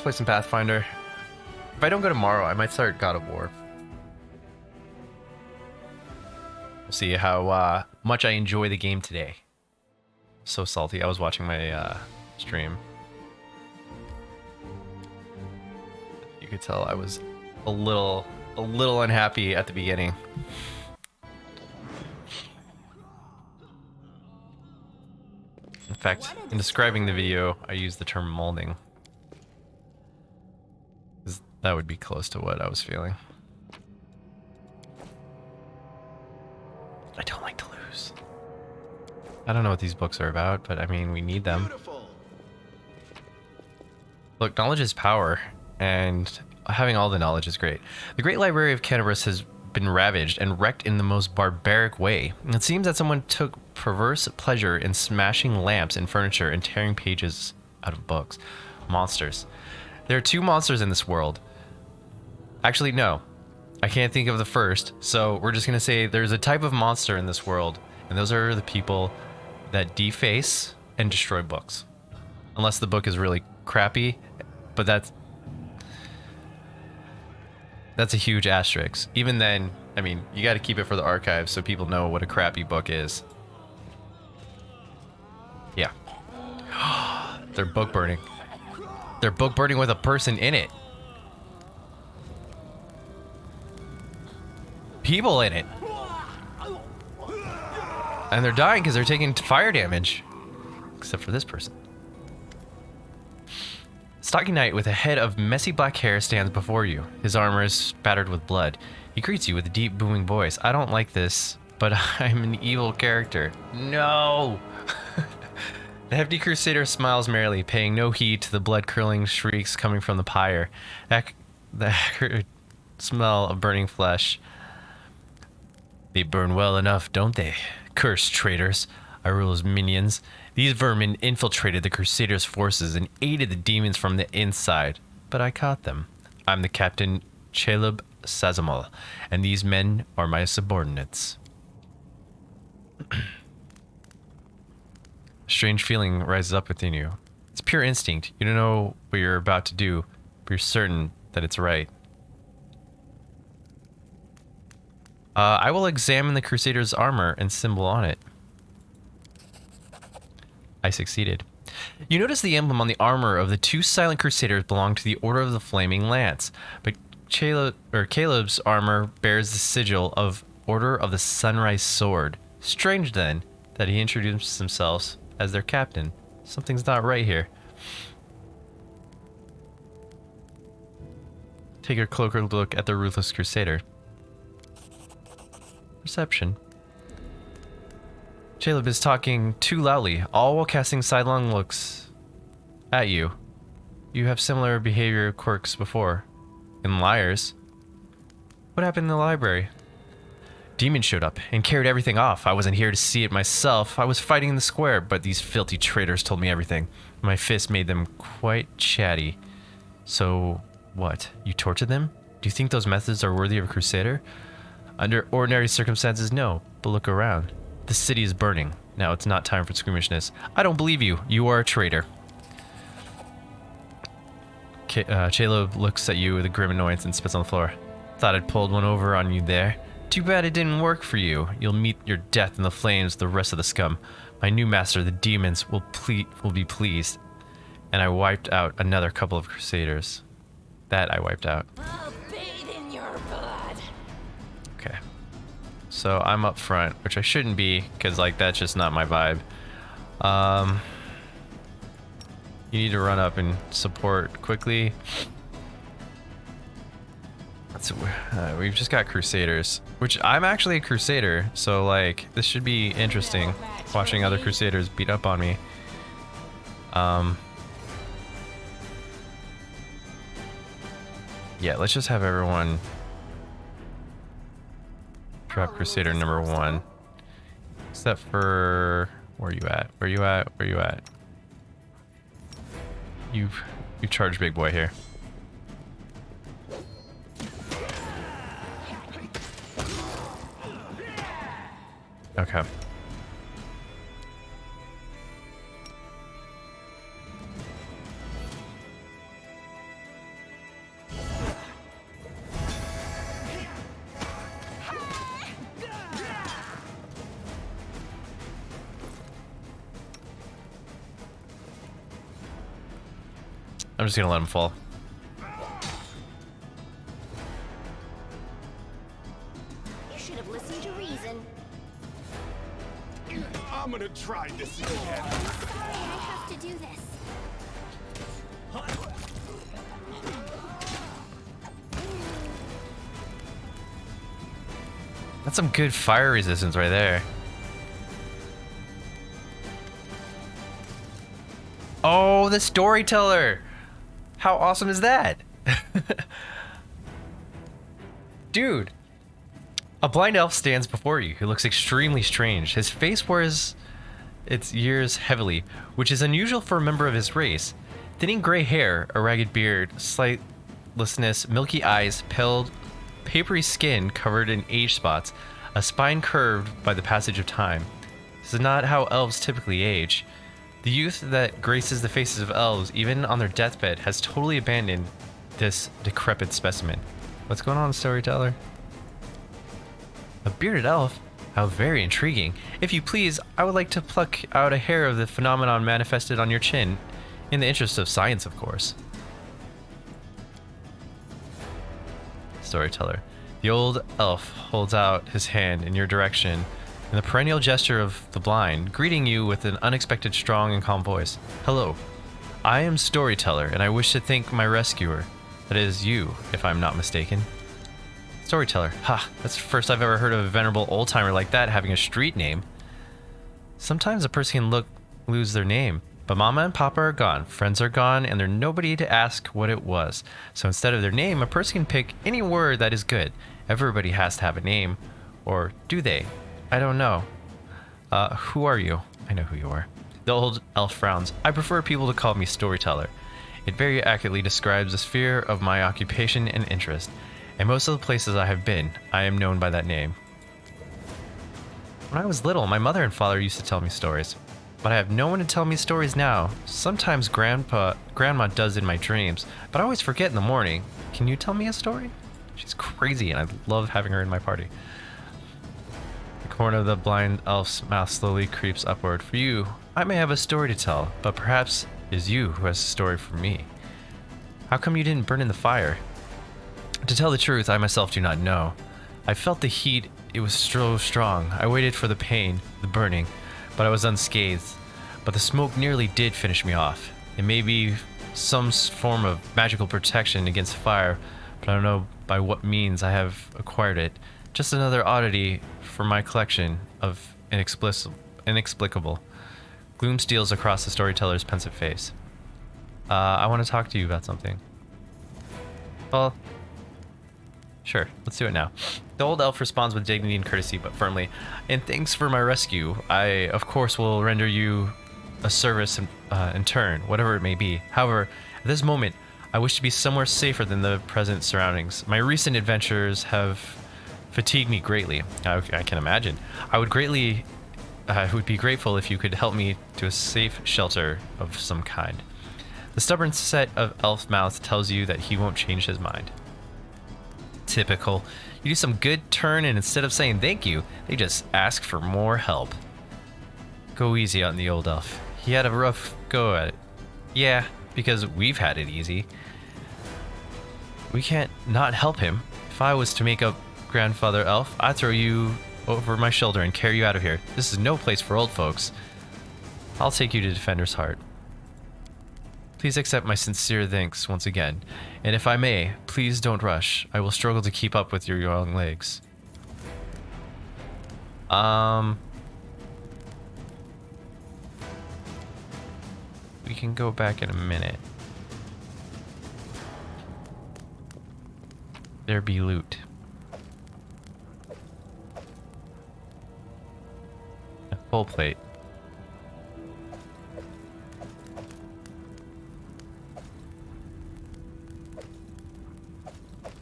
play some Pathfinder. If I don't go tomorrow, I might start God of War. We'll see how much I enjoy the game today. So salty. I was watching my stream. You could tell I was a little unhappy at the beginning. In fact, in describing the video, I used the term molding. That would be close to what I was feeling. I don't like to lose. I don't know what these books are about, but I mean, we need them. Look, knowledge is power, and having all the knowledge is great. The Great Library of Cannabis has been ravaged and wrecked in the most barbaric way. It seems that someone took perverse pleasure in smashing lamps and furniture and tearing pages out of books. Monsters. There are two monsters in this world. Actually, no. I can't think of the first, so we're just going to say there's a type of monster in this world, and those are the people that deface and destroy books. Unless the book is really crappy, but that's a huge asterisk. Even then, I mean, you got to keep it for the archives so people know what a crappy book is. Yeah. They're book burning. They're book burning with a person in it. People in it. And they're dying because they're taking fire damage. Except for this person. Stocky Knight with a head of messy black hair stands before you. His armor is spattered with blood. He greets you with a deep booming voice. I don't like this, but I'm an evil character. No! The hefty crusader smiles merrily, paying no heed to the blood-curdling shrieks coming from the pyre. The smell of burning flesh. They burn well enough, don't they? Cursed traitors. I rule as minions. These vermin infiltrated the Crusaders' forces and aided the demons from the inside, but I caught them. I'm the Captain Chalub Sazamal, and these men are my subordinates. A strange feeling rises up within you. It's pure instinct. You don't know what you're about to do, but you're certain that it's right. I will examine the Crusader's armor and symbol on it. I succeeded. You notice the emblem on the armor of the two silent Crusaders belonged to the Order of the Flaming Lance, but Caleb's armor bears the sigil of Order of the Sunrise Sword. Strange, then, that he introduced himself as their captain. Something's not right here. Take a closer look at the Ruthless Crusader. Perception. Caleb is talking too loudly, all while casting sidelong looks at you. You have similar behavior quirks before. And liars. What happened in the library? Demons showed up and carried everything off. I wasn't here to see it myself. I was fighting in the square, but these filthy traitors told me everything. My fist made them quite chatty. So, what? You tortured them? Do you think those methods are worthy of a crusader? Under ordinary circumstances, no. But look around. The city is burning. Now it's not time for squeamishness. I don't believe you. You are a traitor. Caleb looks at you with a grim annoyance and spits on the floor. Thought I'd pulled one over on you there. Too bad it didn't work for you. You'll meet your death in the flames, the rest of the scum. My new master, the demons, will be pleased. And I wiped out another couple of crusaders. That I wiped out. I'll bathe in your blood. Okay. So I'm up front, which I shouldn't be, because like that's just not my vibe. You need to run up and support quickly. We've just got Crusaders, which I'm actually a Crusader, so like this should be interesting, watching other Crusaders beat up on me. Yeah, let's just have everyone drop Crusader number 1. Except for... Where are you at? Where are you at? Where are you at? You charge big boy here. Okay. I'm just gonna let him fall. You should have listened to reason. I'm gonna try this again. Sorry, I have to do this. That's some good fire resistance right there. Oh, the storyteller! How awesome is that? Dude! A blind elf stands before you who looks extremely strange. His face wears its years heavily, which is unusual for a member of his race. Thinning gray hair, a ragged beard, slightlessness, milky eyes, pale, papery skin covered in age spots, a spine curved by the passage of time. This is not how elves typically age. The youth that graces the faces of elves, even on their deathbed, has totally abandoned this decrepit specimen. What's going on, storyteller? A bearded elf? How very intriguing. If you please, I would like to pluck out a hair of the phenomenon manifested on your chin, in the interest of science, of course. Storyteller. The old elf holds out his hand in your direction in the perennial gesture of the blind, greeting you with an unexpected strong and calm voice. Hello, I am Storyteller, and I wish to thank my rescuer. That is you, if I'm not mistaken. Storyteller. Ha, that's the first I've ever heard of a venerable old-timer like that having a street name. Sometimes a person can lose their name, but Mama and Papa are gone, friends are gone, and there's nobody to ask what it was. So instead of their name, a person can pick any word that is good. Everybody has to have a name. Or do they? I don't know. Who are you? I know who you are. The old elf frowns. I prefer people to call me Storyteller. It very accurately describes the sphere of my occupation and interest. And most of the places I have been, I am known by that name. When I was little, my mother and father used to tell me stories. But I have no one to tell me stories now. Sometimes Grandma does in my dreams, but I always forget in the morning. Can you tell me a story? She's crazy, and I love having her in my party. The corner of the blind elf's mouth slowly creeps upward. For you, I may have a story to tell, but perhaps it is you who has a story for me. How come you didn't burn in the fire? To tell the truth, I myself do not know. I felt the heat, it was so strong. I waited for the pain, the burning, but I was unscathed. But the smoke nearly did finish me off. It may be some form of magical protection against fire, but I don't know by what means I have acquired it. Just another oddity for my collection of inexplicable. Gloom steals across the storyteller's pensive face. I want to talk to you about something. Well, sure, let's do it now. The old elf responds with dignity and courtesy, but firmly. And thanks for my rescue. I, of course, will render you a service in turn, whatever it may be. However, at this moment, I wish to be somewhere safer than the present surroundings. My recent adventures have fatigued me greatly. I can imagine. I would be grateful if you could help me to a safe shelter of some kind. The stubborn set of elf mouth tells you that he won't change his mind. Typical. You do some good turn, and instead of saying thank you, they just ask for more help. Go easy on the old elf. He had a rough go at it. Yeah, because we've had it easy. We can't not help him. If I was to make up Grandfather Elf, I'd throw you over my shoulder and carry you out of here. This is no place for old folks. I'll take you to Defender's Heart. Please accept my sincere thanks once again. And if I may, please don't rush. I will struggle to keep up with your young legs. We can go back in a minute. There be loot. A full plate.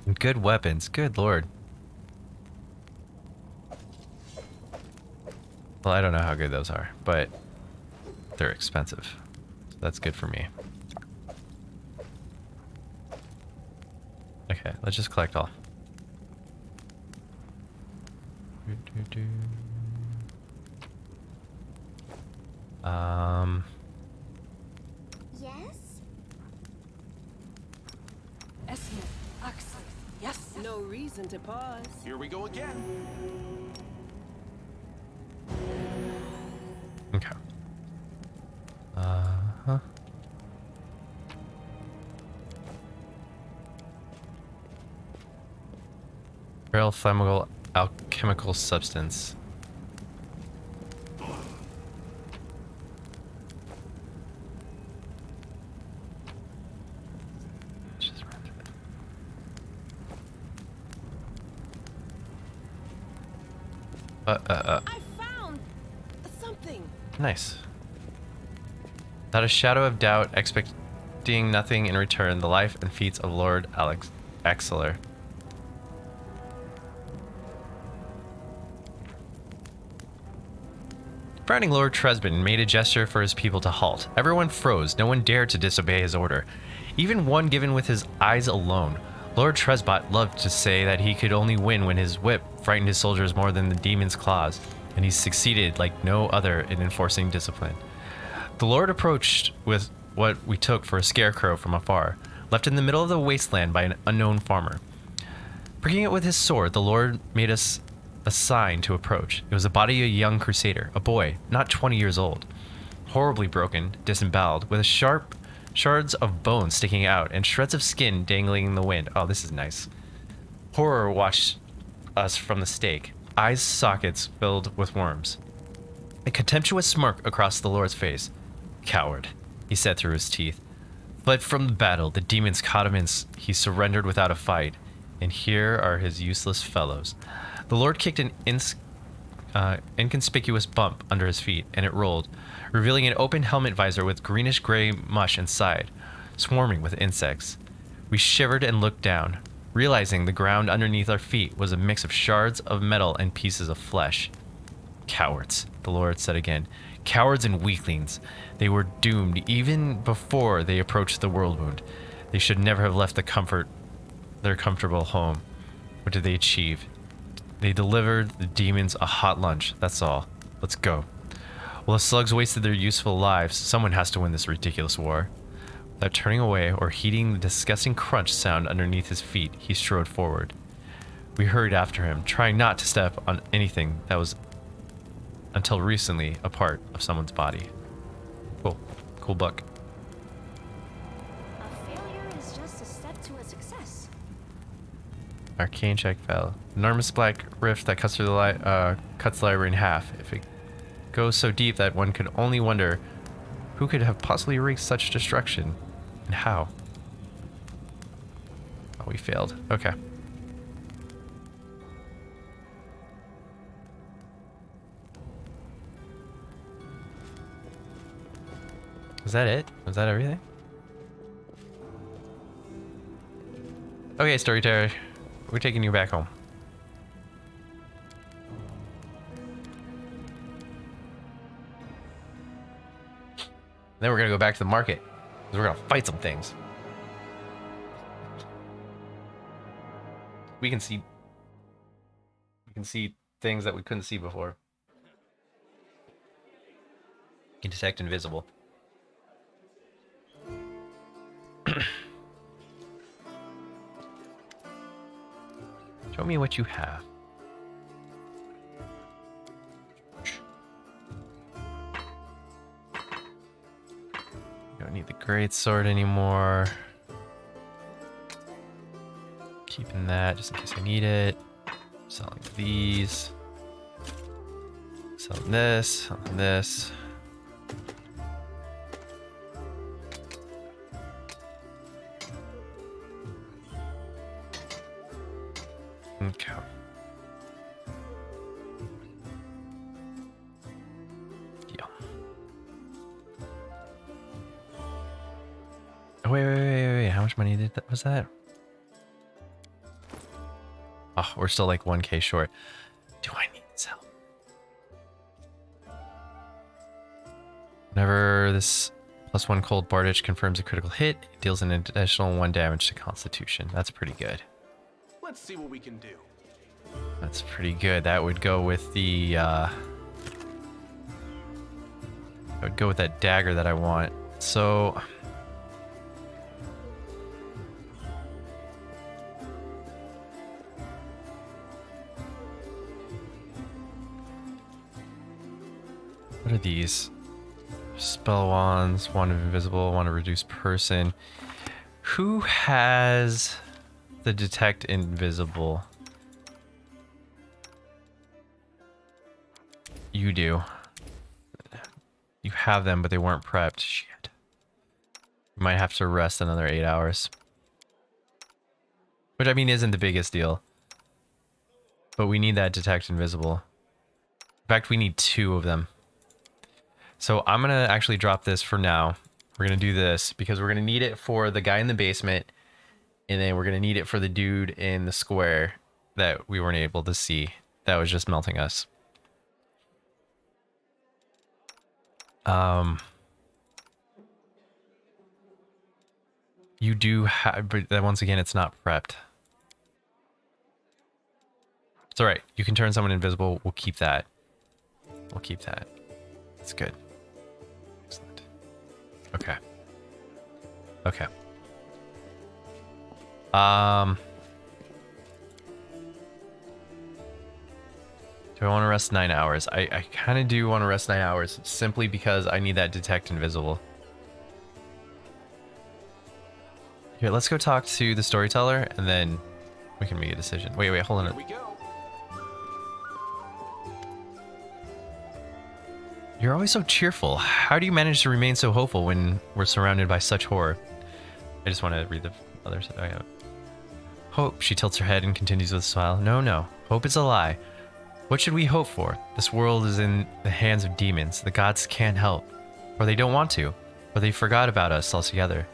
And good weapons. Good lord. Well, I don't know how good those are, but they're expensive. So that's good for me. Okay, let's just collect all. Yes? Yes. No reason to pause. Here we go again. Okay. Uh-huh. Rare flammable alchemical substance. Let's just run through it. I found something. Nice. Without a shadow of doubt, expecting nothing in return, the life and feats of Lord Axeler. Frowning Lord Tresbyn made a gesture for his people to halt. Everyone froze. No one dared to disobey his order. Even one given with his eyes alone. Lord Tresbot loved to say that he could only win when his whip frightened his soldiers more than the demon's claws, and he succeeded like no other in enforcing discipline. The Lord approached with what we took for a scarecrow from afar, left in the middle of the wasteland by an unknown farmer. Pricking it with his sword, the Lord made us a sign to approach. It was the body of a young crusader, a boy, not 20 years old, horribly broken, disemboweled, with shards of bone sticking out and shreds of skin dangling in the wind. Oh, this is nice. Horror watched us from the stake, eyes sockets filled with worms. A contemptuous smirk across the Lord's face. Coward, he said through his teeth. Fled from the battle, the demons caught him and he surrendered without a fight. And here are his useless fellows. The Lord kicked an inconspicuous bump under his feet, and it rolled, revealing an open helmet visor with greenish-gray mush inside, swarming with insects. We shivered and looked down, realizing the ground underneath our feet was a mix of shards of metal and pieces of flesh. Cowards, the Lord said again. Cowards and weaklings. They were doomed even before they approached the Whirlwind. They should never have left their comfortable home. What did they achieve? They delivered the demons a hot lunch, that's all. Let's go. Well, the slugs wasted their useful lives. Someone has to win this ridiculous war. Without turning away or heeding the disgusting crunch sound underneath his feet, he strode forward. We hurried after him, trying not to step on anything that was, until recently, a part of someone's body. Cool. Cool book. A failure is just a step to a success. Arcane check fell. Enormous black rift that cuts through the cuts the library in half. If it goes so deep that one could only wonder who could have possibly wreaked such destruction and how. Oh, we failed. Okay. Is that it? Was that everything? Okay, storyteller. We're taking you back home. Then we're gonna go back to the market, because we're gonna fight some things. We can see things that we couldn't see before. You can detect invisible. Show me what you have. Don't need the great sword anymore. Keeping that just in case I need it. Selling these. Selling this. Selling this. Okay. Deal. Oh, wait. How much money was that? Oh, we're still like 1K short. Do I need this help? Whenever this +1 cold Bardage confirms a critical hit, it deals an additional 1 damage to Constitution. That's pretty good. Let's see what we can do. That's pretty good. That would go with the I would go with that dagger that I want. So What are these? Spell wands, wand of invisible, wand of reduce person. Who has the detect invisible? You do. You have them, but they weren't prepped. Shit. You might have to rest another 8 hours. Which, I mean, isn't the biggest deal. But we need that detect invisible. In fact, we need 2 of them. So I'm going to actually drop this for now. We're going to do this because we're going to need it for the guy in the basement. And then we're going to need it for the dude in the square that we weren't able to see. That was just melting us. You do have, but then once again, it's not prepped. It's all right. You can turn someone invisible. We'll keep that. We'll keep that. It's good. Excellent. Okay. Okay. Do I want to rest 9 hours? I kind of do want to rest 9 hours simply because I need that detect invisible. Here, let's go talk to the storyteller and then we can make a decision. Wait, hold Here on. we go. You're always so cheerful. How do you manage to remain so hopeful when we're surrounded by such horror? I just want to read the other side. Oh, yeah. Hope. She tilts her head and continues with a smile. No. Hope is a lie. What should we hope for? This world is in the hands of demons. The gods can't help. Or they don't want to. Or they forgot about us altogether.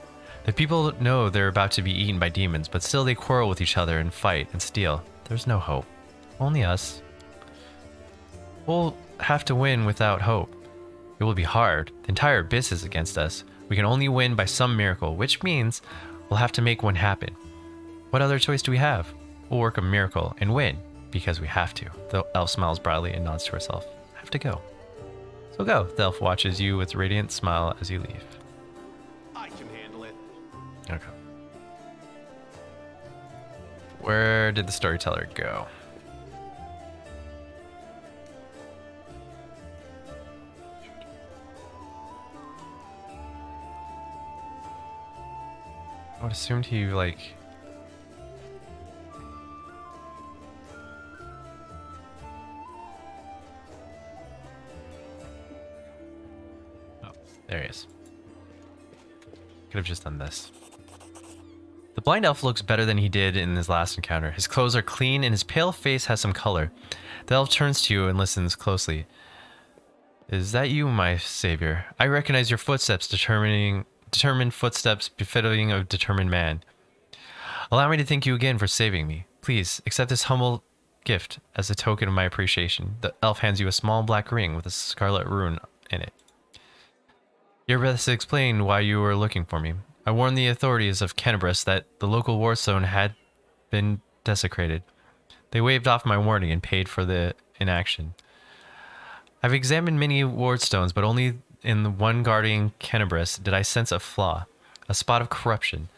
The people know they're about to be eaten by demons, but still they quarrel with each other and fight and steal. There's no hope. Only us. We'll have to win without hope. It will be hard. The entire abyss is against us. We can only win by some miracle, which means we'll have to make one happen. What other choice do we have? We'll work a miracle and win, because we have to. The elf smiles broadly and nods to herself. I have to go. So go. The elf watches you with a radiant smile as you leave. I can handle it. Okay. Where did the storyteller go? I would assumed he like... Oh, there he is. Could have just done this. The blind elf looks better than he did in his last encounter. His clothes are clean and his pale face has some color. The elf turns to you and listens closely. Is that you, my savior? I recognize your footsteps, determined footsteps befitting a determined man. Allow me to thank you again for saving me. Please, accept this humble gift as a token of my appreciation. The elf hands you a small black ring with a scarlet rune in it. You're best to explain why you were looking for me. I warned the authorities of Canterbury that the local war zone had been desecrated. They waved off my warning and paid for the inaction. I've examined many ward stones, but only in the one guarding Canterbury did I sense a flaw, a spot of corruption,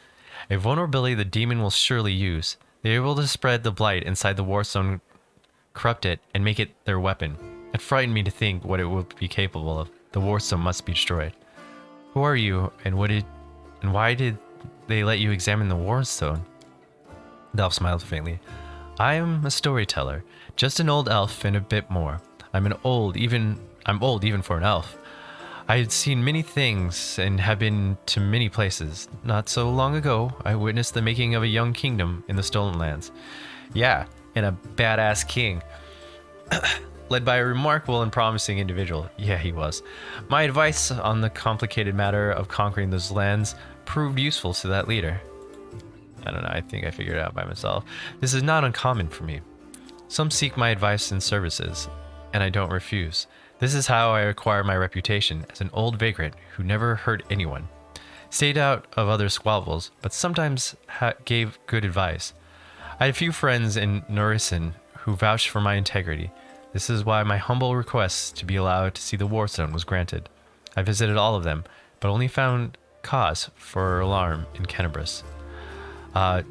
a vulnerability the demon will surely use. They are able to spread the blight inside the war zone, corrupt it, and make it their weapon. It frightened me to think what it would be capable of. The war zone must be destroyed. Who are you, and why did they let you examine the war stone? The elf smiled faintly. I am a storyteller, just an old elf and a bit more. I'm old even for an elf. I had seen many things and have been to many places. Not so long ago, I witnessed the making of a young kingdom in the Stolen Lands. Yeah, and a badass king. Led by a remarkable and promising individual. Yeah, he was. My advice on the complicated matter of conquering those lands proved useful to that leader. I don't know, I think I figured it out by myself. This is not uncommon for me. Some seek my advice and services, and I don't refuse. This is how I acquire my reputation as an old vagrant who never hurt anyone. Stayed out of other squabbles, but sometimes gave good advice. I had a few friends in Norison who vouched for my integrity. This is why my humble request to be allowed to see the war zone was granted. I visited all of them, but only found cause for alarm in Canterbury.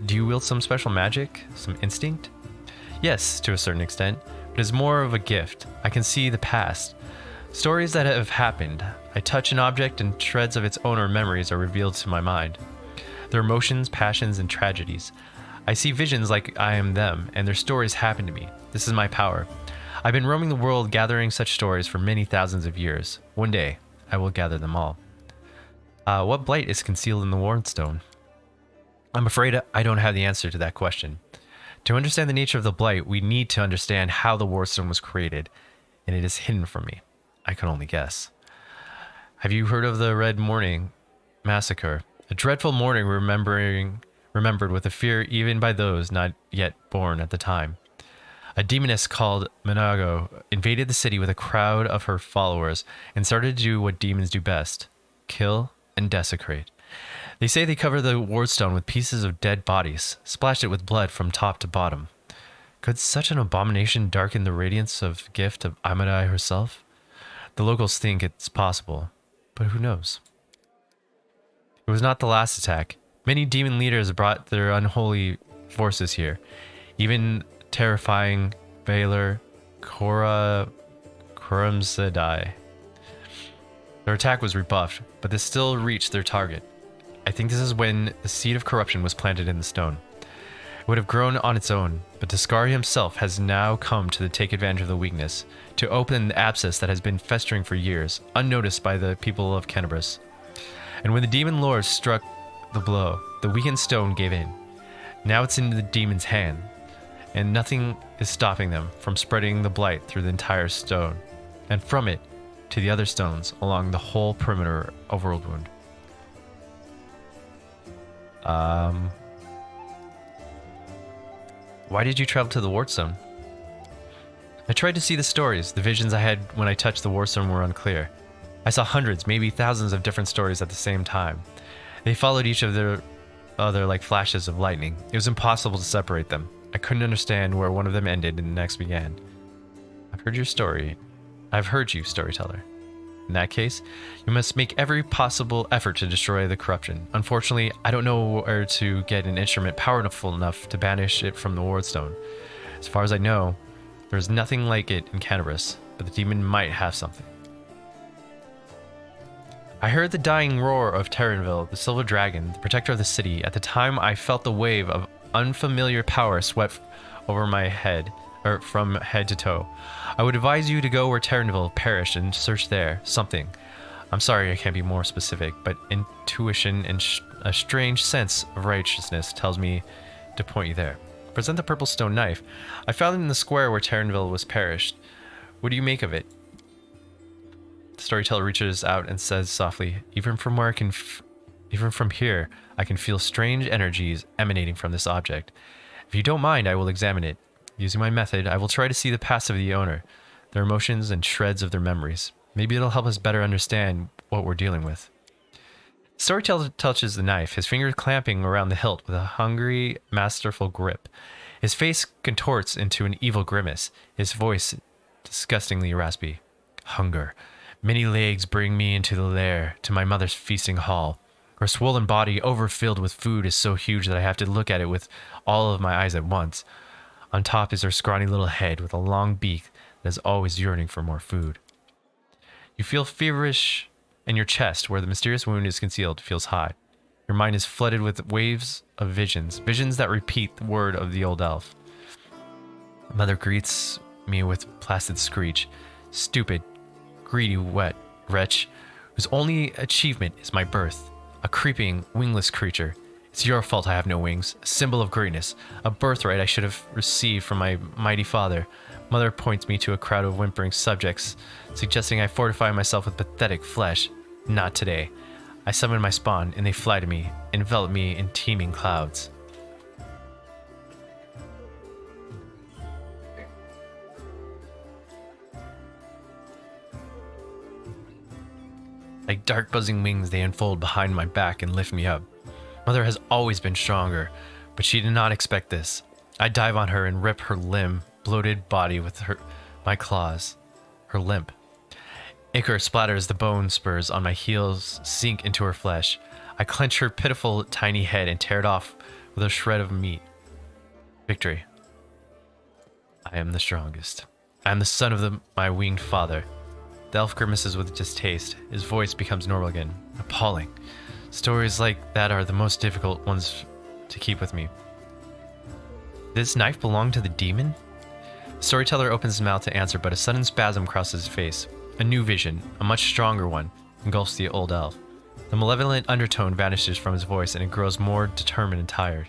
Do you wield some special magic? Some instinct? Yes, to a certain extent, but it's more of a gift. I can see the past. Stories that have happened. I touch an object and shreds of its owner memories are revealed to my mind. Their emotions, passions, and tragedies. I see visions like I am them, and their stories happen to me. This is my power. I've been roaming the world gathering such stories for many thousands of years. One day, I will gather them all. What blight is concealed in the Wardstone? I'm afraid I don't have the answer to that question. To understand the nature of the blight, we need to understand how the Wardstone was created, and it is hidden from me. I can only guess. Have you heard of the Red Morning Massacre? A dreadful morning remembered with a fear even by those not yet born at the time. A demoness called Minago invaded the city with a crowd of her followers and started to do what demons do best: kill and desecrate. They say they covered the Wardstone with pieces of dead bodies, splashed it with blood from top to bottom. Could such an abomination darken the radiance of gift of Amadai herself? The locals think it's possible, but who knows? It was not the last attack. Many demon leaders brought their unholy forces here. Even terrifying Baylor Kuramsadai. Their attack was rebuffed, but they still reached their target. I think this is when the seed of corruption was planted in the stone. It would have grown on its own, but Daskari himself has now come to take advantage of the weakness, to open the abscess that has been festering for years, unnoticed by the people of Kenabris. And when the demon lord struck the blow, the weakened stone gave in. Now it's in the demon's hand, and nothing is stopping them from spreading the blight through the entire stone, and from it to the other stones along the whole perimeter of Worldwound. Why did you travel to the Wardstone? I tried to see the stories. The visions I had when I touched the Wardstone were unclear. I saw hundreds, maybe thousands of different stories at the same time. They followed each of their other like flashes of lightning. It was impossible to separate them. I couldn't understand where one of them ended and the next began. I've heard your story. I've heard you, storyteller. In that case, you must make every possible effort to destroy the corruption. Unfortunately, I don't know where to get an instrument powerful enough to banish it from the Wardstone. As far as I know, there is nothing like it in Kenabris, but the demon might have something. I heard the dying roar of Terranville, the Silver Dragon, the protector of the city. At the time, I felt the wave of unfamiliar power swept over my head, or from head to toe. I would advise you to go where Terranville perished and search there. Something. I'm sorry I can't be more specific, but intuition and a strange sense of righteousness tells me to point you there. Present the purple stone knife. I found it in the square where Terranville was perished. What do you make of it? The storyteller reaches out and says softly, even from here, I can feel strange energies emanating from this object. If you don't mind, I will examine it. Using my method, I will try to see the past of the owner, their emotions and shreds of their memories. Maybe it'll help us better understand what we're dealing with. The storyteller touches the knife, his finger clamping around the hilt with a hungry, masterful grip. His face contorts into an evil grimace, his voice disgustingly raspy. Hunger. Many legs bring me into the lair, to my mother's feasting hall. Her swollen body, overfilled with food, is so huge that I have to look at it with all of my eyes at once. On top is her scrawny little head with a long beak that is always yearning for more food. You feel feverish, and your chest, where the mysterious wound is concealed, feels hot. Your mind is flooded with waves of visions that repeat the word of the old elf. Mother greets me with placid screech. Stupid, greedy, wet wretch, whose only achievement is my birth. A creeping, wingless creature. It's your fault I have no wings, a symbol of greatness, a birthright I should have received from my mighty father. Mother points me to a crowd of whimpering subjects, suggesting I fortify myself with pathetic flesh. Not today. I summon my spawn, and they fly to me, envelop me in teeming clouds. Like dark buzzing wings, they unfold behind my back and lift me up. Mother has always been stronger, but she did not expect this. I dive on her and rip her bloated body with my claws. Her limp. Ichor splatters the bone spurs on my heels sink into her flesh. I clench her pitiful tiny head and tear it off with a shred of meat. Victory. I am the strongest. I am the son of my winged father. The elf grimaces with distaste. His voice becomes normal again. Appalling. Stories like that are the most difficult ones to keep with me. This knife belonged to the demon? The storyteller opens his mouth to answer, but a sudden spasm crosses his face. A new vision, a much stronger one, engulfs the old elf. The malevolent undertone vanishes from his voice, and it grows more determined and tired.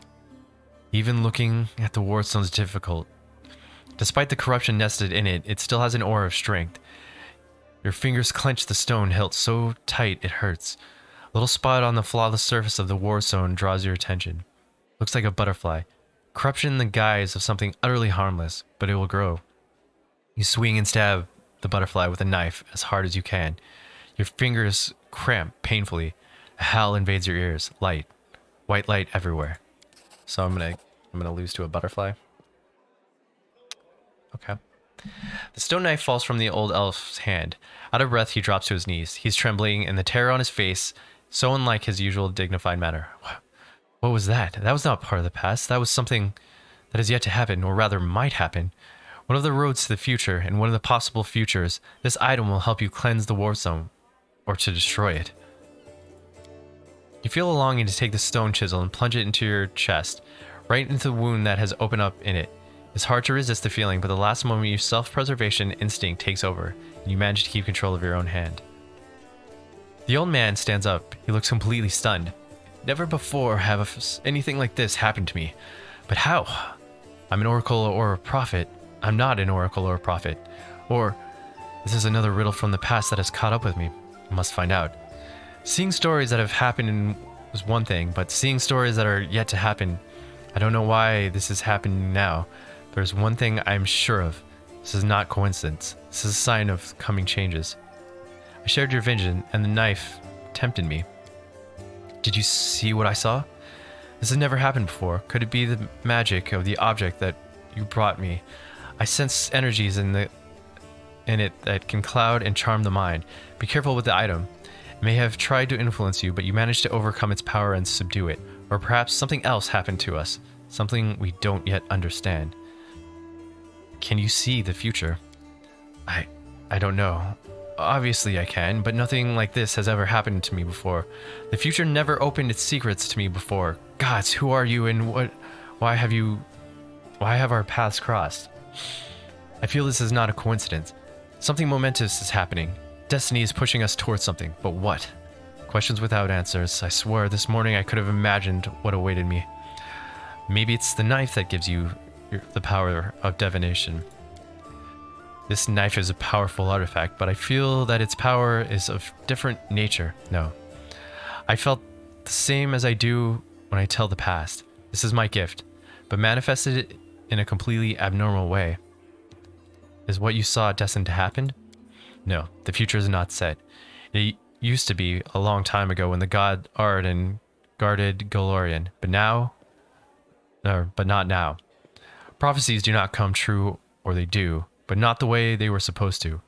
Even looking at the wardstone is difficult. Despite the corruption nested in it, it still has an aura of strength. Your fingers clench the stone hilt so tight it hurts. A little spot on the flawless surface of the wardstone draws your attention. Looks like a butterfly. Corruption in the guise of something utterly harmless, but it will grow. You swing and stab the butterfly with a knife as hard as you can. Your fingers cramp painfully. A howl invades your ears. Light. White light everywhere. So I'm gonna lose to a butterfly. Okay. The stone knife falls from the old elf's hand. Out of breath, he drops to his knees. He's trembling, and the terror on his face, so unlike his usual dignified manner. What was that? That was not part of the past. That was something that is yet to happen, or rather might happen. One of the roads to the future, and one of the possible futures. This item will help you cleanse the wardstone, or to destroy it. You feel a longing to take the stone chisel and plunge it into your chest, right into the wound that has opened up in it. It's hard to resist the feeling, but the last moment your self-preservation instinct takes over, and you manage to keep control of your own hand. The old man stands up. He looks completely stunned. Never before have anything like this happened to me. But how? I'm an oracle or a prophet. I'm not an oracle or a prophet. Or, this is another riddle from the past that has caught up with me. I must find out. Seeing stories that have happened is one thing, but seeing stories that are yet to happen, I don't know why this is happening now. There's one thing I'm sure of. This is not coincidence. This is a sign of coming changes. I shared your vision, and the knife tempted me. Did you see what I saw? This has never happened before. Could it be the magic of the object that you brought me? I sense energies in it that can cloud and charm the mind. Be careful with the item. It may have tried to influence you, but you managed to overcome its power and subdue it. Or perhaps something else happened to us. Something we don't yet understand. Can you see the future? I don't know. Obviously I can, but nothing like this has ever happened to me before. The future never opened its secrets to me before. Gods, who are you and why have our paths crossed? I feel this is not a coincidence. Something momentous is happening. Destiny is pushing us towards something, but what? Questions without answers. I swear this morning I could have imagined what awaited me. Maybe it's the knife that gives you the power of divination. This knife is a powerful artifact, but I feel that its power is of different nature. No. I felt the same as I do when I tell the past. This is my gift, but manifested in a completely abnormal way. Is what you saw destined to happen? No, the future is not set. It used to be a long time ago when the god Arden guarded Golorian, but not now. Prophecies do not come true, or they do, but not the way they were supposed to.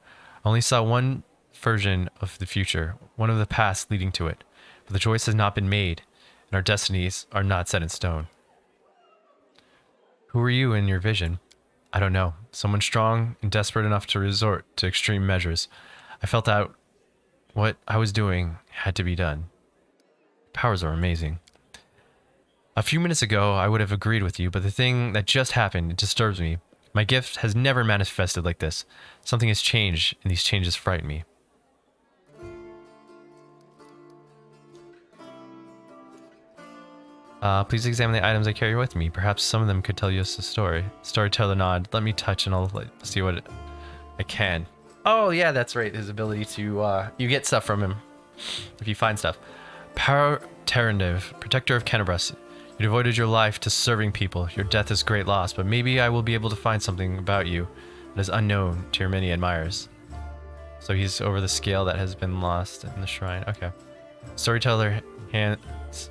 I only saw one version of the future, one of the past leading to it, but the choice has not been made, and our destinies are not set in stone. Who were you in your vision? I don't know. Someone strong and desperate enough to resort to extreme measures. I felt that what I was doing had to be done. Powers are amazing. A few minutes ago, I would have agreed with you, but the thing that just happened, it disturbs me. My gift has never manifested like this. Something has changed, and these changes frighten me. Please examine the items I carry with me. Perhaps some of them could tell you a story. Storyteller nod. Let me touch and I'll see what I can. Oh, yeah, that's right. His ability to, you get stuff from him if you find stuff. Power Terrandiv, protector of Kennebrus. You devoted your life to serving people. Your death is great loss, but maybe I will be able to find something about you that is unknown to your many admirers. So he's over the scale that has been lost in the shrine. Okay. Storyteller hands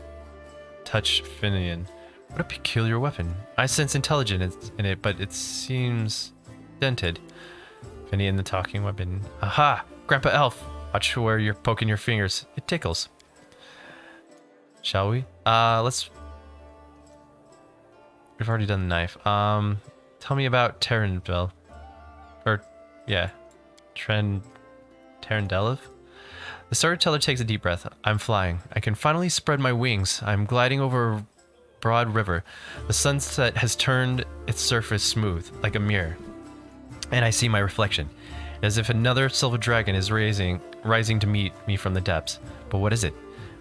touch Finian. What a peculiar weapon. I sense intelligence in it, but it seems dented. Finian, the talking weapon. Aha! Grandpa Elf! Watch where you're poking your fingers. It tickles. Shall we? We've already done the knife. Tell me about Terranville. Or, yeah. Tarandelev? The storyteller takes a deep breath. I'm flying. I can finally spread my wings. I'm gliding over a broad river. The sunset has turned its surface smooth, like a mirror. And I see my reflection, as if another silver dragon is rising to meet me from the depths. But what is it?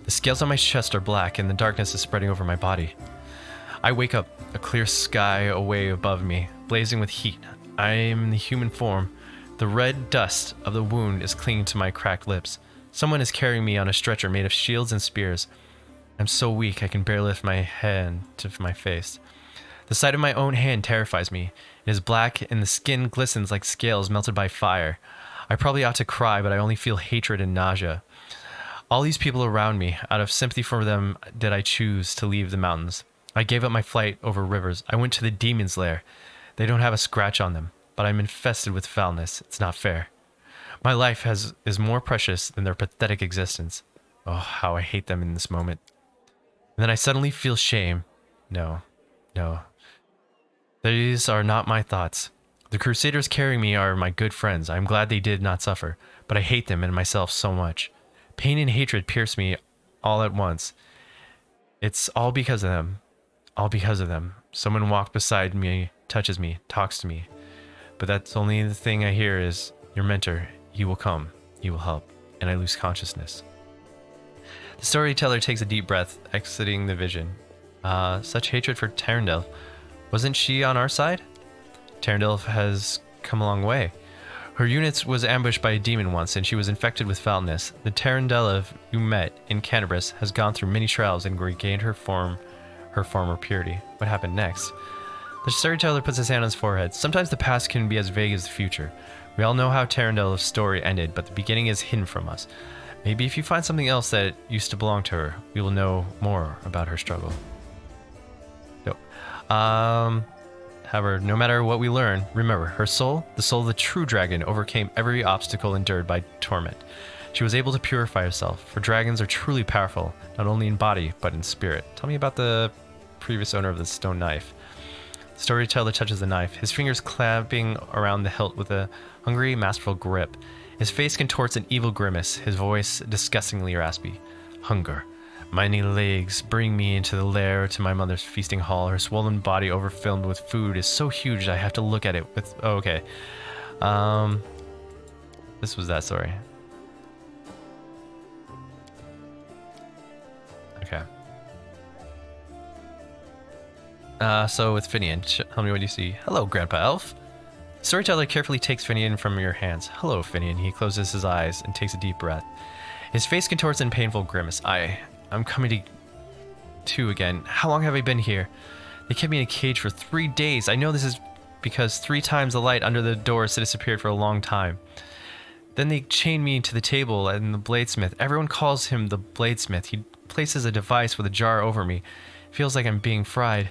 The scales on my chest are black, and the darkness is spreading over my body. I wake up, a clear sky away above me, blazing with heat. I am in the human form. The red dust of the wound is clinging to my cracked lips. Someone is carrying me on a stretcher made of shields and spears. I'm so weak I can barely lift my hand to my face. The sight of my own hand terrifies me. It is black and the skin glistens like scales melted by fire. I probably ought to cry, but I only feel hatred and nausea. All these people around me, out of sympathy for them, did I choose to leave the mountains. I gave up my flight over rivers. I went to the demon's lair. They don't have a scratch on them, but I'm infested with foulness. It's not fair. My life is more precious than their pathetic existence. Oh, how I hate them in this moment. And then I suddenly feel shame. No. These are not my thoughts. The crusaders carrying me are my good friends. I am glad they did not suffer, but I hate them and myself so much. Pain and hatred pierce me all at once. It's all because of them. All because of them. Someone walked beside me, touches me, talks to me. But that's only the thing I hear is, your mentor, he will come, he will help, and I lose consciousness. The storyteller takes a deep breath, exiting the vision. Such hatred for Tarandel. Wasn't she on our side? Tarandel has come a long way. Her unit was ambushed by a demon once, and she was infected with foulness. The Tarandelev you met in Canterbury has gone through many trials and regained her former purity. What happened next? The storyteller puts his hand on his forehead. Sometimes the past can be as vague as the future. We all know how Tarandel's story ended, but the beginning is hidden from us. Maybe if you find something else that used to belong to her, we will know more about her struggle. Nope. However, no matter what we learn, remember, her soul, the soul of the true dragon, overcame every obstacle endured by torment. She was able to purify herself, for dragons are truly powerful, not only in body, but in spirit. Tell me about the previous owner of the stone knife. The storyteller touches the knife, his fingers clamping around the hilt with a hungry, masterful grip. His face contorts an evil grimace, his voice disgustingly raspy. Hunger. Many legs bring me into the lair to my mother's feasting hall. Her swollen body overfilled with food is so huge I have to look at it with... Oh, okay. This was that story. Okay. So with Finian, tell me what you see. Hello, Grandpa Elf. Storyteller carefully takes Finian from your hands. Hello, Finian. He closes his eyes and takes a deep breath. His face contorts in painful grimace. I'm coming to again. How long have I been here? They kept me in a cage for 3 days. I know this is because 3 times the light under the doors had disappeared for a long time. Then they chained me to the table and the bladesmith. Everyone calls him the bladesmith. He places a device with a jar over me. Feels like I'm being fried.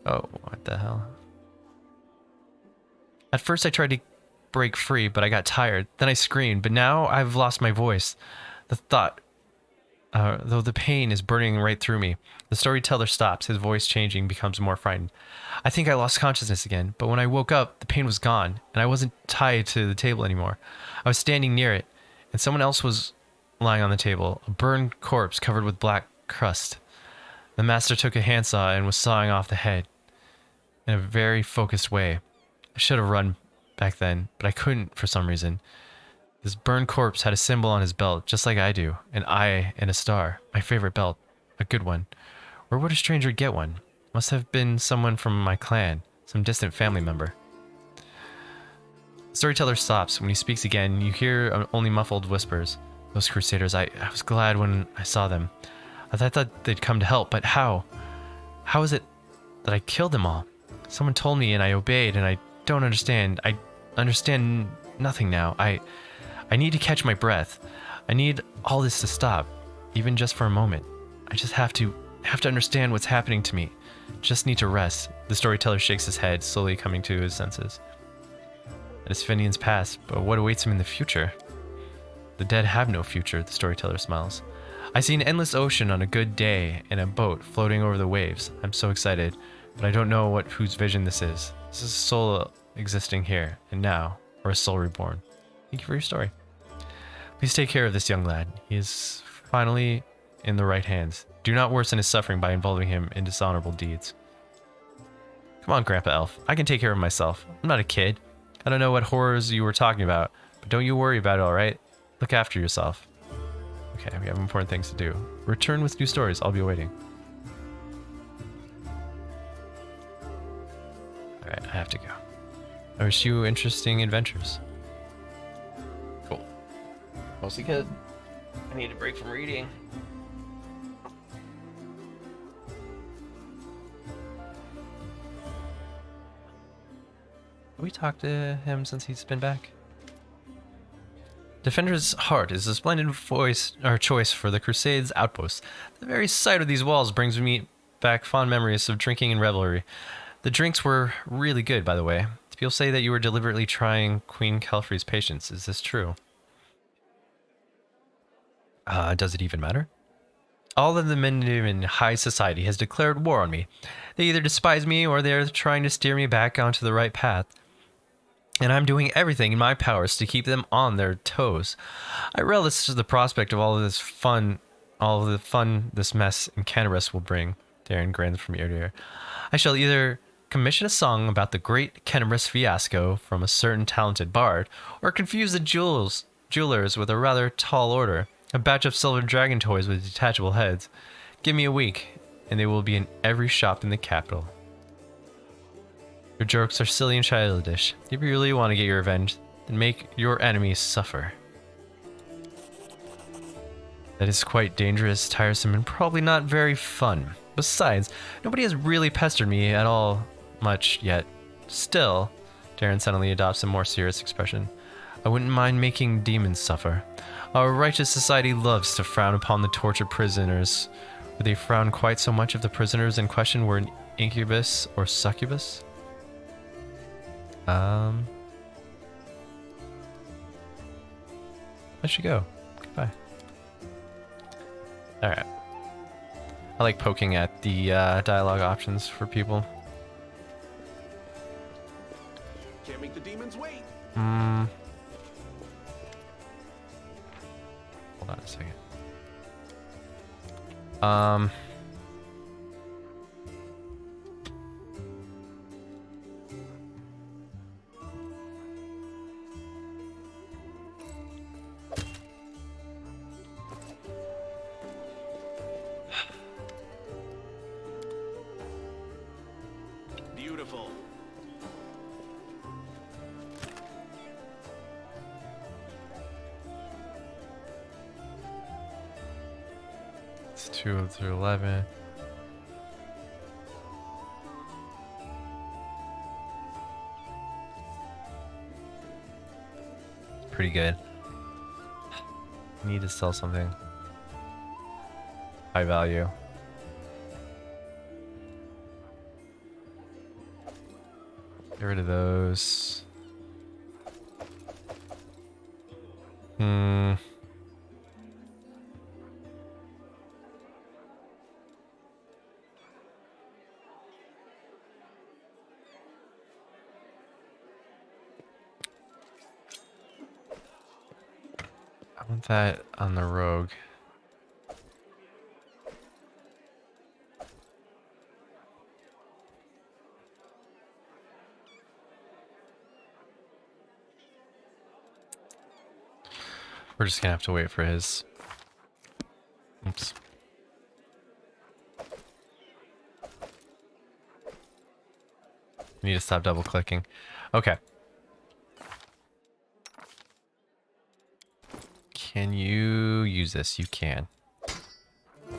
Oh, what the hell? At first I tried to break free, but I got tired. Then I screamed, but now I've lost my voice. The thought, though the pain is burning right through me. The storyteller stops, his voice changing, becomes more frightened. I think I lost consciousness again, but when I woke up, the pain was gone, and I wasn't tied to the table anymore. I was standing near it, and someone else was lying on the table, a burned corpse covered with black crust. The master took a handsaw and was sawing off the head in a very focused way. I should have run back then, but I couldn't for some reason. This burned corpse had a symbol on his belt, just like I do, an eye and a star, my favorite belt, a good one. Where would a stranger get one? Must have been someone from my clan, some distant family member. The storyteller stops. When he speaks again, you hear only muffled whispers. Those crusaders, I was glad when I saw them. I thought they'd come to help, but how? How is it that I killed them all? Someone told me and I obeyed, and I don't understand. I understand nothing now. I need to catch my breath. I need all this to stop, even just for a moment. I just have to understand what's happening to me. Just need to rest. The storyteller shakes his head, slowly coming to his senses. That is Finian's past, but what awaits him in the future? The dead have no future, the storyteller smiles. I see an endless ocean on a good day in a boat floating over the waves. I'm so excited, but I don't know whose vision this is. This is a soul existing here and now, or a soul reborn. Thank you for your story. Please take care of this young lad. He is finally in the right hands. Do not worsen his suffering by involving him in dishonorable deeds. Come on, Grandpa Elf. I can take care of myself. I'm not a kid. I don't know what horrors you were talking about, but don't you worry about it, alright? Look after yourself. Okay, we have important things to do. Return with new stories. I'll be waiting. Alright, I have to go. I wish you interesting adventures. Cool. Mostly good. I need a break from reading. Have we talked to him since he's been back? Defender's Heart is a splendid choice for the Crusades outpost. The very sight of these walls brings me back fond memories of drinking and revelry. The drinks were really good, by the way. People say that you were deliberately trying Queen Kelfrey's patience. Is this true? Does it even matter? All of the men in high society has declared war on me. They either despise me or they're trying to steer me back onto the right path. And I'm doing everything in my powers to keep them on their toes. I relish the prospect of all of the fun this mess in Canterbury will bring. Darren grins from ear to ear. I shall either commission a song about the great Canterbury fiasco from a certain talented bard, or confuse the jewelers with a rather tall order, a batch of silver dragon toys with detachable heads. Give me a week, and they will be in every shop in the capital. Your jokes are silly and childish. If you really want to get your revenge, then make your enemies suffer. That is quite dangerous, tiresome, and probably not very fun. Besides, nobody has really pestered me at all much yet. Still, Darren suddenly adopts a more serious expression. I wouldn't mind making demons suffer. Our righteous society loves to frown upon the tortured prisoners. Would they frown quite so much if the prisoners in question were an incubus or succubus? Let you go. Goodbye. Alright. I like poking at the dialogue options for people. Can't make the demons wait. Hold on a second. Beautiful. It's 2 through 11. Pretty good. Need to sell something. High value. Get rid of those. I want that on the rogue. We're just gonna have to wait for his. Oops. Need to stop double clicking. Okay. Can you use this? You can. I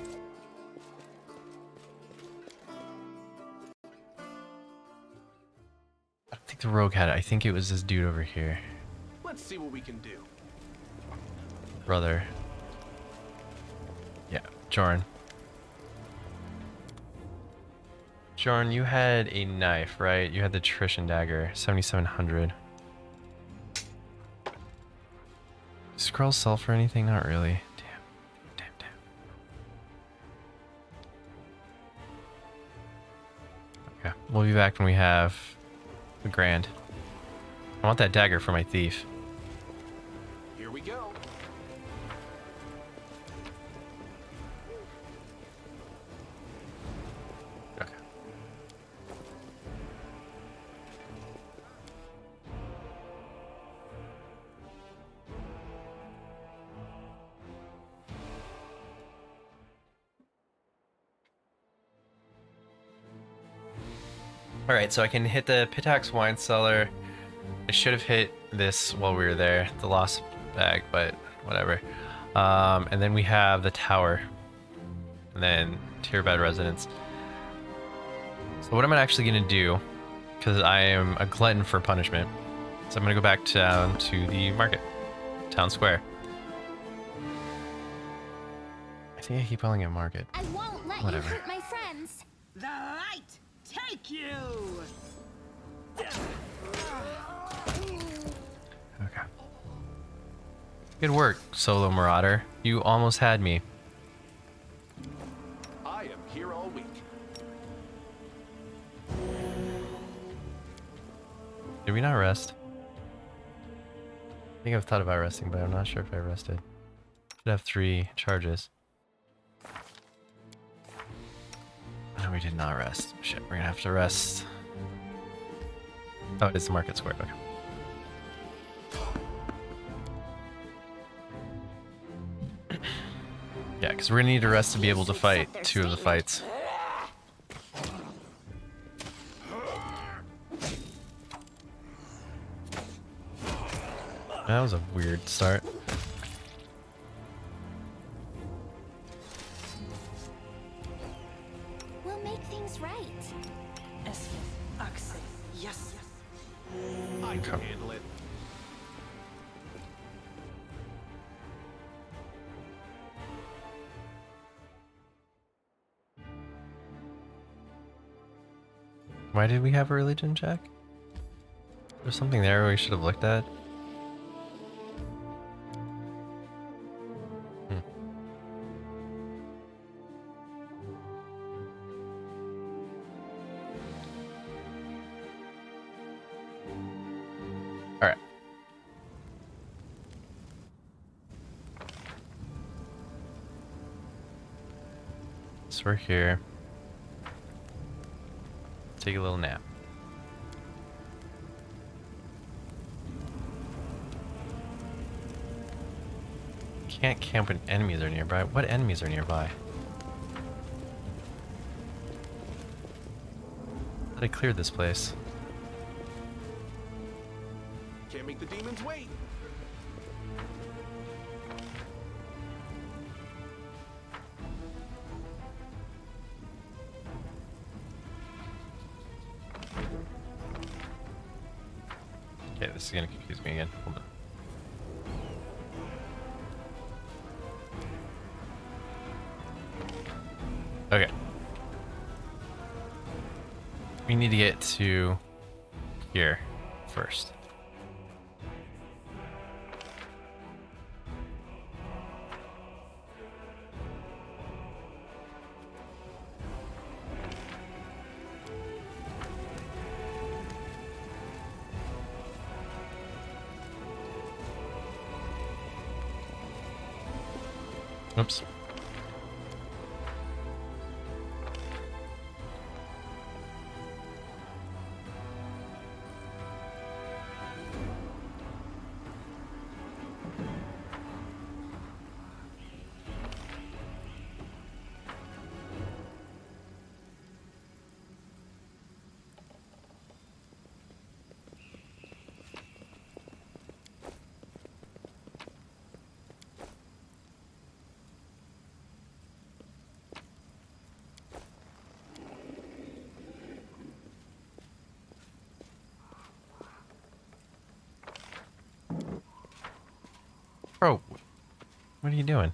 don't think the rogue had it. I think it was this dude over here. Let's see what we can do. Brother. Yeah, Jorn. Jorn, you had a knife, right? You had the Trishan dagger, 7700. Scrolls sell for anything? Not really. Damn. Okay, we'll be back when we have the grand. I want that dagger for my thief. Here we go. All right, so I can hit the Pitax wine cellar. I should have hit this while we were there, the lost bag, but whatever. And then we have the tower, and then Tierbed residence. So what am I actually gonna do? Because I am a glutton for punishment. So I'm gonna go back down to the market, town square. I think I keep calling it market. I won't let Whatever. you hurt my friends. The light take you. Okay. Good work, Solo Marauder. You almost had me. I am here all week. Did we not rest? I think I've thought about resting, but I'm not sure if I rested. Should have 3 charges. No, we did not rest. Shit, we're gonna have to rest. Oh, it's the market square. Okay. Yeah, because we're gonna need to rest to be able to fight 2 of the fights. That was a weird start. We'll make things right. Yes, Axel. Yes. I can handle it. Why did we have a religion check? There's something there we should have looked at. Alright. So we're here. Take a little nap. Can't camp when enemies are nearby. What enemies are nearby? I thought I cleared this place. Can't make the demons wait. Okay, this is gonna confuse me again. Hold on. Okay. We need to get to here first. Oops. Bro, what are you doing?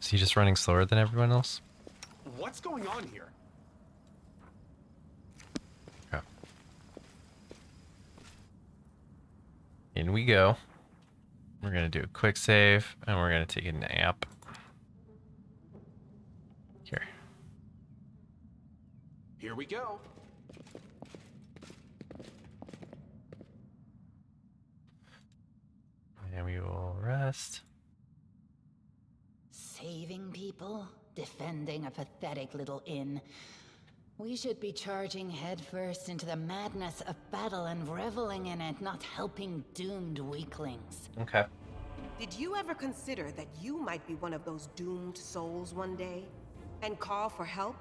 Is he just running slower than everyone else? What's going on here? Okay. In we go. We're gonna do a quick save, and we're gonna take a nap. Here. Here we go. And we will rest. chest. Saving people? Defending a pathetic little inn? We should be charging headfirst into the madness of battle and reveling in it, not helping doomed weaklings. Okay. Did you ever consider that you might be one of those doomed souls one day? And call for help?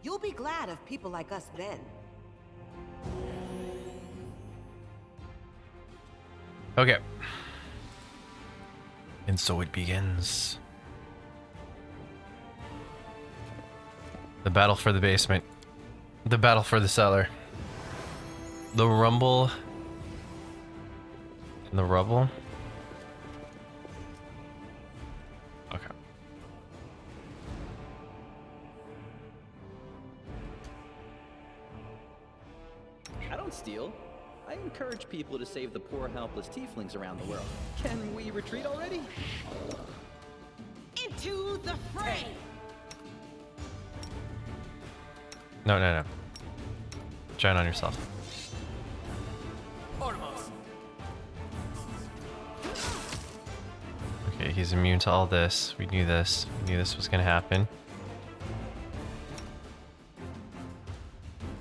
You'll be glad of people like us then. Okay. And so it begins. The battle for the basement. The battle for the cellar. The rumble in the rubble. Okay. I don't steal. I encourage people to save the poor, helpless tieflings around the world. Can we retreat already? Into the fray! No, no, no. Shine on yourself. Okay, he's immune to all this. We knew this. We knew this was gonna happen.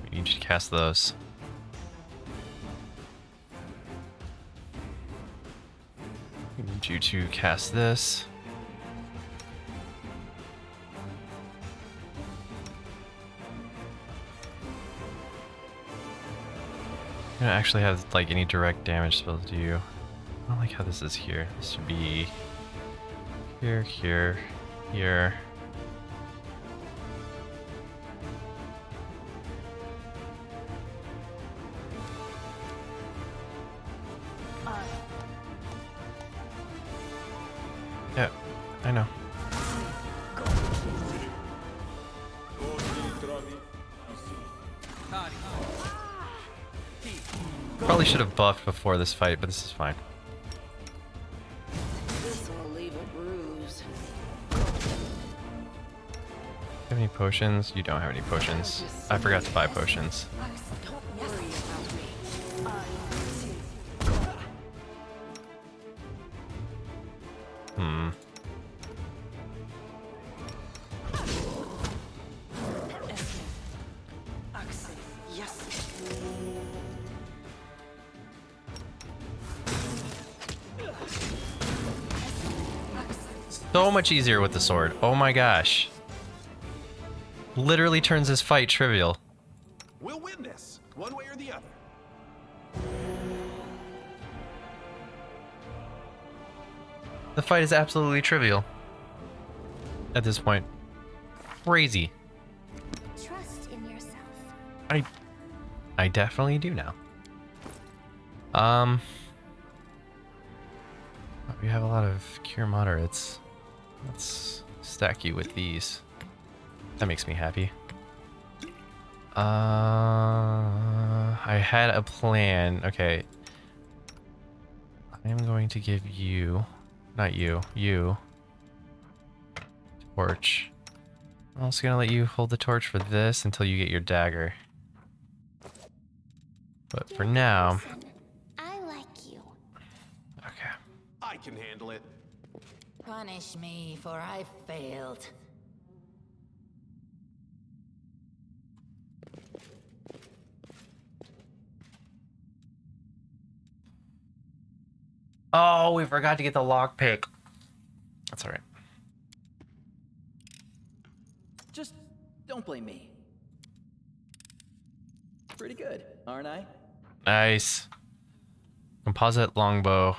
We need you to cast those. We need you to cast this. I don't actually have like any direct damage spells, do you? I don't like how this is here. This should be here, here, here. Yeah, I know. Probably should have buffed before this fight, but this is fine. This will leave a bruise. Have any potions? You don't have any potions. I forgot to buy potions. Don't worry about me. Yes. So much easier with the sword. Oh my gosh. Literally turns this fight trivial. We'll win this, one way or the other. The fight is absolutely trivial. At this point. Crazy. Trust in yourself. I definitely do now. We have a lot of cure moderates. Let's stack you with these. That makes me happy. I had a plan. Okay. I am going to give you, not you, you, torch. I'm also gonna let you hold the torch for this until you get your dagger. But for now, Listen, I like you. okay. I can handle it. Punish me, for I failed. Oh, we forgot to get the lockpick. That's alright. Just don't blame me. Pretty good, aren't I? Nice. Composite Longbow.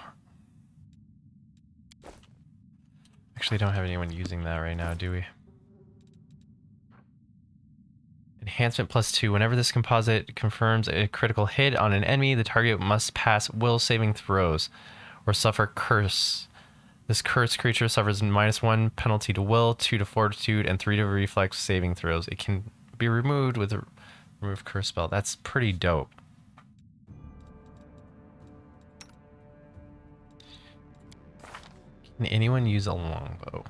Actually, don't have anyone using that right now, do we? Enhancement +2. Whenever this composite confirms a critical hit on an enemy, the target must pass will saving throws or suffer curse. This cursed creature suffers -1 penalty to will, 2 to fortitude, and 3 to reflex saving throws. It can be removed with a remove curse spell. That's pretty dope. Can anyone use a longbow?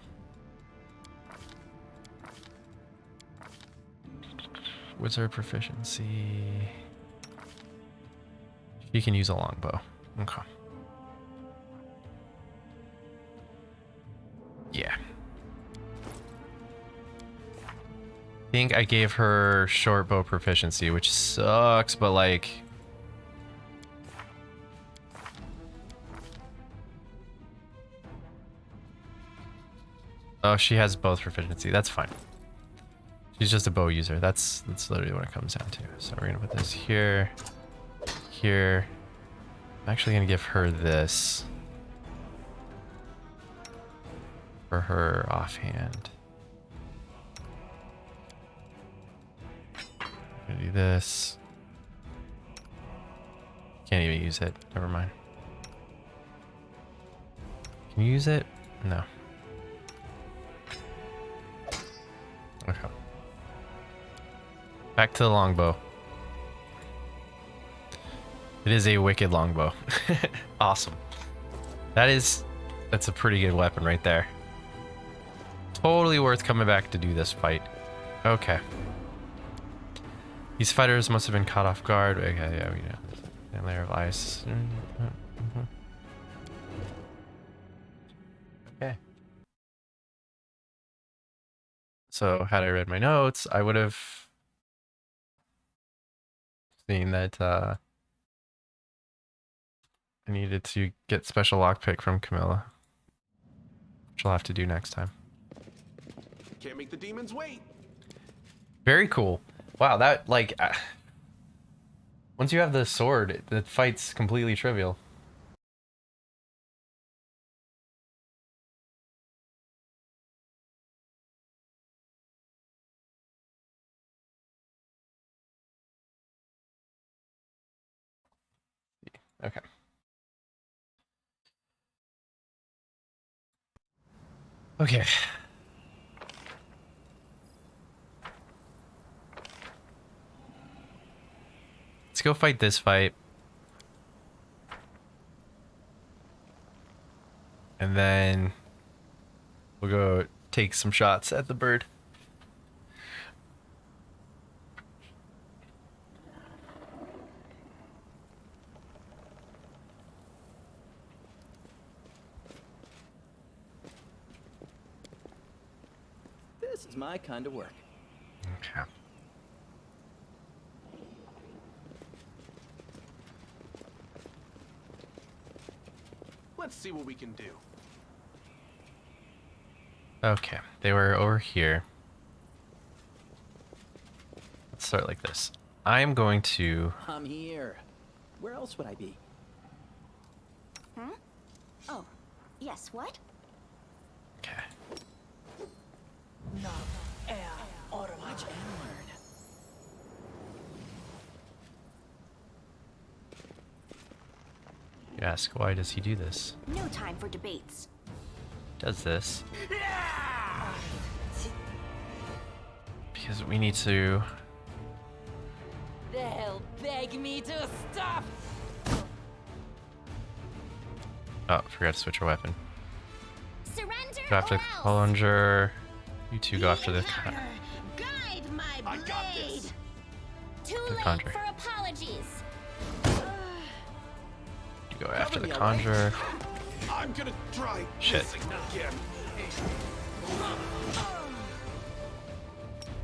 Wizard proficiency. You can use a longbow. Okay. think I gave her short bow proficiency, which sucks, but like... Oh, she has both proficiency. That's fine. She's just a bow user. That's literally what it comes down to. So we're gonna put this here, here. I'm actually gonna give her this for her offhand. I'm gonna do this. Can't even use it. Never mind. Can you use it? No. Okay. Back to the longbow. It is a wicked longbow. Awesome. That's a pretty good weapon right there. Totally worth coming back to do this fight. Okay. These fighters must have been caught off guard. Okay, yeah, we know. And layer of ice. Okay. So had I read my notes, I would have seen that I needed to get special lockpick from Camilla, which I'll have to do next time. Can't make the demons wait. Very cool. Wow, that like once you have the sword, the fight's completely trivial. Okay. Okay. Let's go fight this fight. And then we'll go take some shots at the bird. This is my kind of work. Okay. Let's see what we can do. Okay, they were over here. Let's start like this. I'm going to... I'm here. Where else would I be? Huh? Oh, yes, what? Okay. Watch and learn. You ask, why does he do this? No time for debates. Does this because we need to... They'll beg me to stop. Oh, forgot to switch our weapon. Surrender Go after or the else. plunger. You two go after the... Guide my I got blade. this. Too The late conjure. for apologies. You go after the me, all right? conjure. I'm gonna try Shit. this again.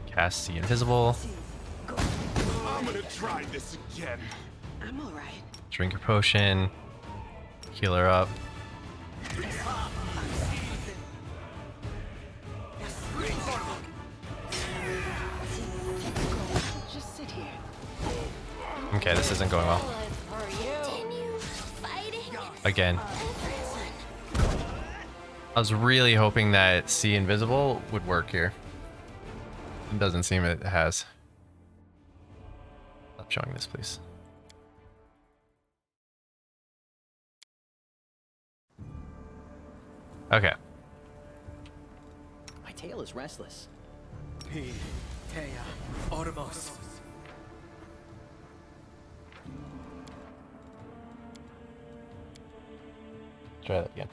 Cast the invisible. I'm gonna try this again. I'm all right. Drink your potion. Heal her up. Just sit here. Okay, this isn't going well. Continue fighting. Again. I was really hoping that see invisible would work here. It doesn't seem it has. Stop showing this, please. Okay. My tail is restless. Try that again.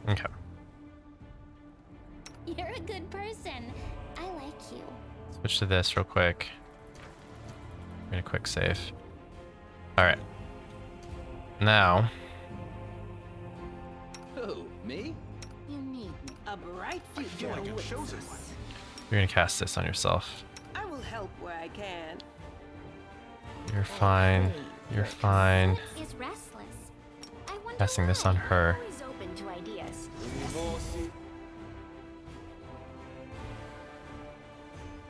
Okay. You're a good person. I like you. Switch to this real quick. I'm gonna quick save. Alright. Now, Who? Me? You need me. A bright I feel future like I've awaits chosen us. one. you're gonna cast this on yourself. I will help where I can. You're fine. You're fine. Is restless. I wonder Casting this why. on her. Always open to ideas.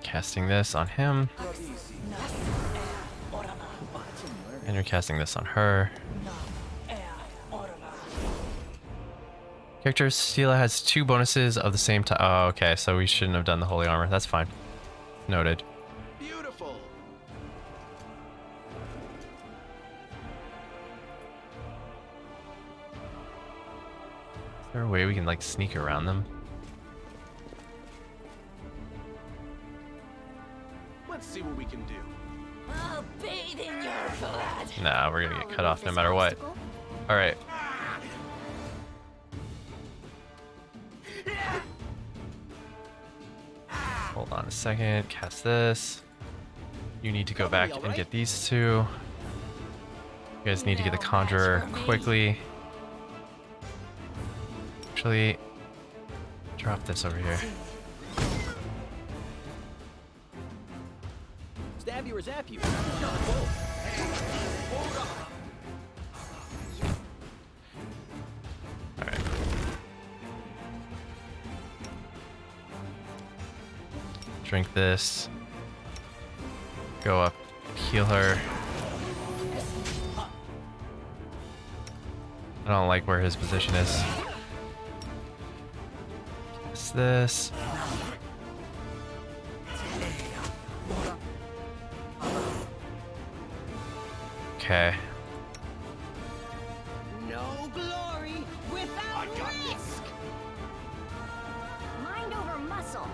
Casting this on him. And you're casting this on her. Character Stila has 2 bonuses of the same type. Oh, okay, so we shouldn't have done the holy armor. That's fine. Noted. Beautiful. Is there a way we can like sneak around them? Let's see what we can do. I'll bathe in your blood. Nah, we're gonna get cut off no This matter what. obstacle? Alright. Hold on a second. Cast this. You need to go back and get these 2. You guys need to get the Conjurer quickly. Actually, drop this over here. Stab you or zap you? Not both. Alright. Drink this. Go up, heal her. I don't like where his position is. What's this? Okay. No glory without I got this. risk. Mind over muscle.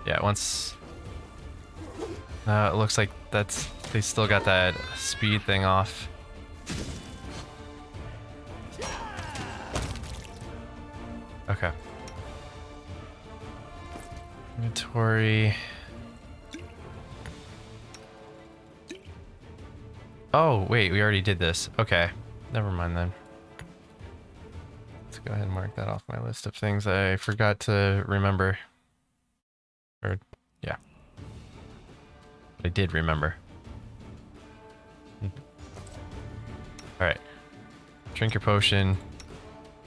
Yeah, once... it looks like that's... They still got that speed thing off. Okay. Inventory... Oh, wait, we already did this. Okay. Never mind then. Let's go ahead and mark that off my list of things I forgot to remember. Or, yeah. I did remember. Alright. Drink your potion.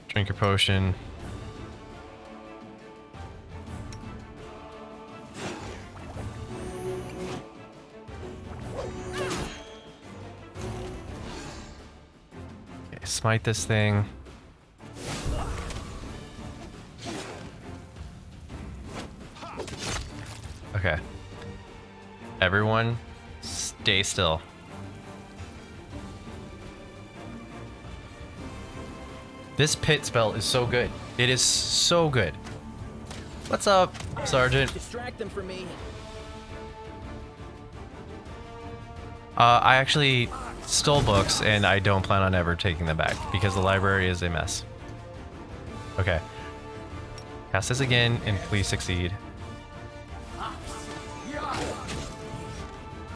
Drink your potion. Okay, smite this thing. Okay. Everyone, stay still. This pit spell is so good. It is so good. What's up, Sergeant? Distract them from me. I actually stole books and I don't plan on ever taking them back because the library is a mess. Okay. Cast this again and please succeed.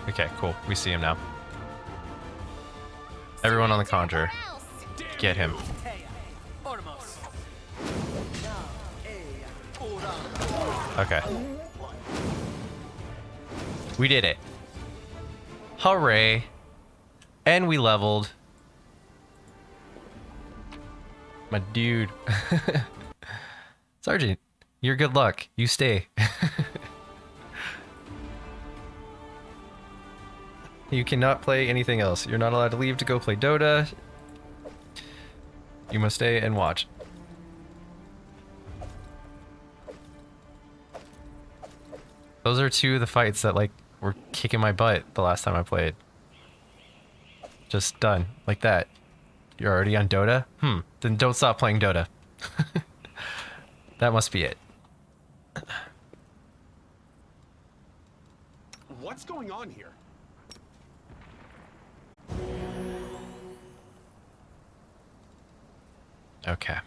Okay, cool. We see him now. Everyone on the conjure. Get him. Okay. We did it. Hooray. And we leveled. My dude. Sergeant, you're good luck. You stay. You cannot play anything else. You're not allowed to leave to go play Dota. You must stay and watch. Those are 2 of the fights that like were kicking my butt the last time I played. Just done. Like that. You're already on Dota? Then don't stop playing Dota. That must be it. What's going on here? Okay.